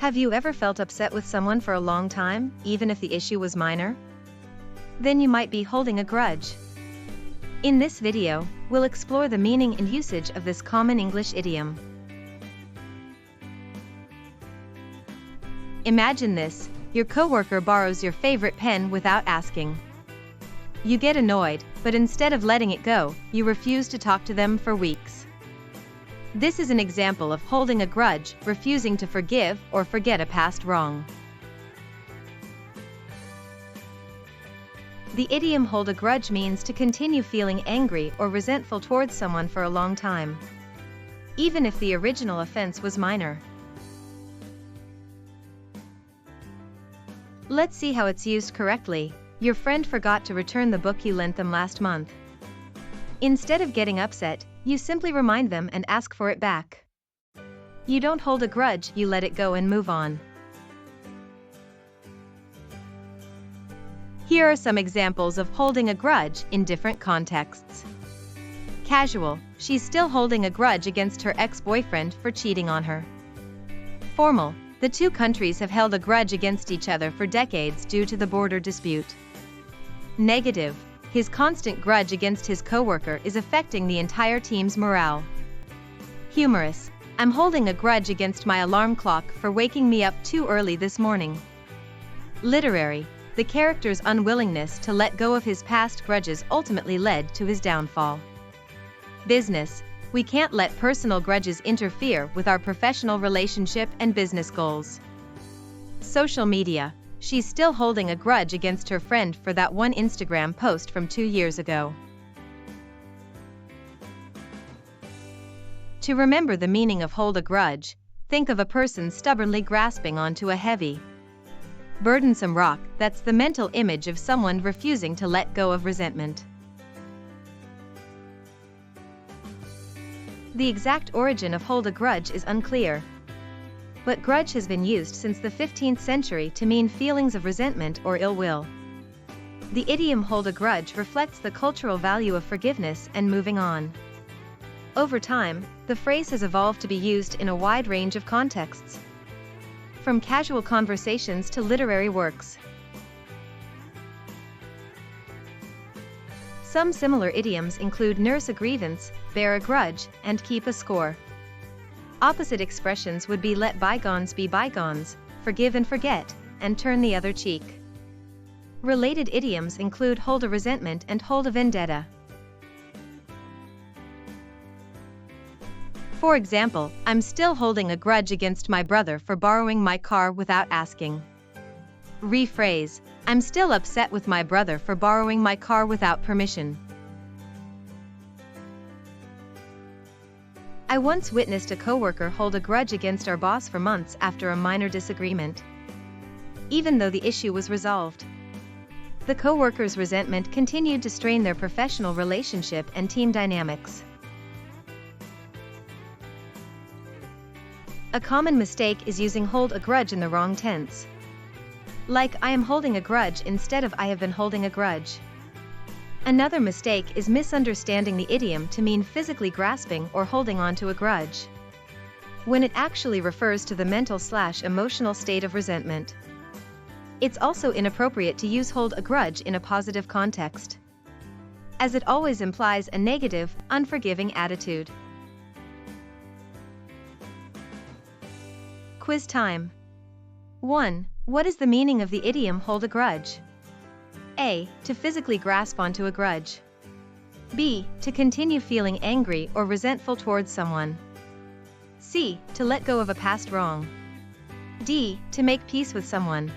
Have you ever felt upset with someone for a long time, even if the issue was minor? Then you might be holding a grudge. In this video, we'll explore the meaning and usage of this common English idiom. Imagine this: your coworker borrows your favorite pen without asking. You get annoyed, but instead of letting it go, you refuse to talk to them for weeks. This is an example of holding a grudge, refusing to forgive or forget a past wrong. The idiom hold a grudge means to continue feeling angry or resentful towards someone for a long time, even if the original offense was minor. Let's see how it's used correctly. Your friend forgot to return the book you lent them last month. Instead of getting upset, you simply remind them and ask for it back. You don't hold a grudge, you let it go and move on. Here are some examples of holding a grudge in different contexts. Casual: she's still holding a grudge against her ex-boyfriend for cheating on her. Formal: the two countries have held a grudge against each other for decades due to the border dispute. Negative: his constant grudge against his coworker is affecting the entire team's morale. Humorous: I'm holding a grudge against my alarm clock for waking me up too early this morning. Literary: the character's unwillingness to let go of his past grudges ultimately led to his downfall. Business: we can't let personal grudges interfere with our professional relationship and business goals. Social media: she's still holding a grudge against her friend for that one Instagram post from 2 years ago. To remember the meaning of hold a grudge, think of a person stubbornly grasping onto a heavy, burdensome rock. That's the mental image of someone refusing to let go of resentment. The exact origin of hold a grudge is unclear, but grudge has been used since the 15th century to mean feelings of resentment or ill will. The idiom hold a grudge reflects the cultural value of forgiveness and moving on. Over time, the phrase has evolved to be used in a wide range of contexts, from casual conversations to literary works. Some similar idioms include nurse a grievance, bear a grudge, and keep a score. Opposite expressions would be let bygones be bygones, forgive and forget, and turn the other cheek. Related idioms include hold a resentment and hold a vendetta. For example, I'm still holding a grudge against my brother for borrowing my car without asking. Rephrase: I'm still upset with my brother for borrowing my car without permission. I once witnessed a coworker hold a grudge against our boss for months after a minor disagreement, even though the issue was resolved. The coworker's resentment continued to strain their professional relationship and team dynamics. A common mistake is using hold a grudge in the wrong tense, like I am holding a grudge instead of I have been holding a grudge. Another mistake is misunderstanding the idiom to mean physically grasping or holding on to a grudge, when it actually refers to the mental/emotional state of resentment. It's also inappropriate to use hold a grudge in a positive context, as it always implies a negative, unforgiving attitude. Quiz time. 1. What is the meaning of the idiom hold a grudge? A. To physically grasp onto a grudge. B. To continue feeling angry or resentful towards someone. C. To let go of a past wrong. D. To make peace with someone.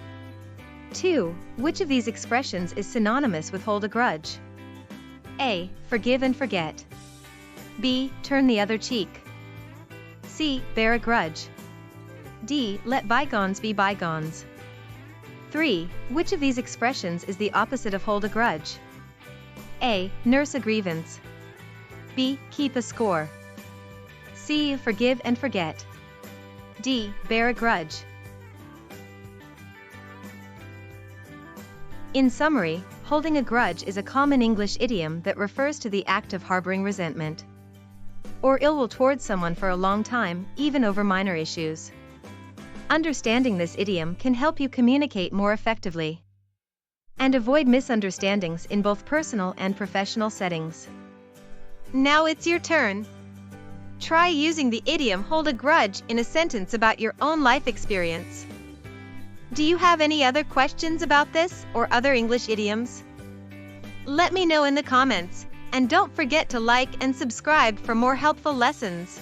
2. Which of these expressions is synonymous with hold a grudge? A. Forgive and forget. B. Turn the other cheek. C. Bear a grudge. D. Let bygones be bygones. 3. Which of these expressions is the opposite of hold a grudge? A. Nurse a grievance. B. Keep a score. C. Forgive and forget. D. Bear a grudge. In summary, holding a grudge is a common English idiom that refers to the act of harboring resentment or ill will towards someone for a long time, even over minor issues. Understanding this idiom can help you communicate more effectively and avoid misunderstandings in both personal and professional settings. Now it's your turn. Try using the idiom "hold a grudge" in a sentence about your own life experience. Do you have any other questions about this or other English idioms? Let me know in the comments, and don't forget to like and subscribe for more helpful lessons.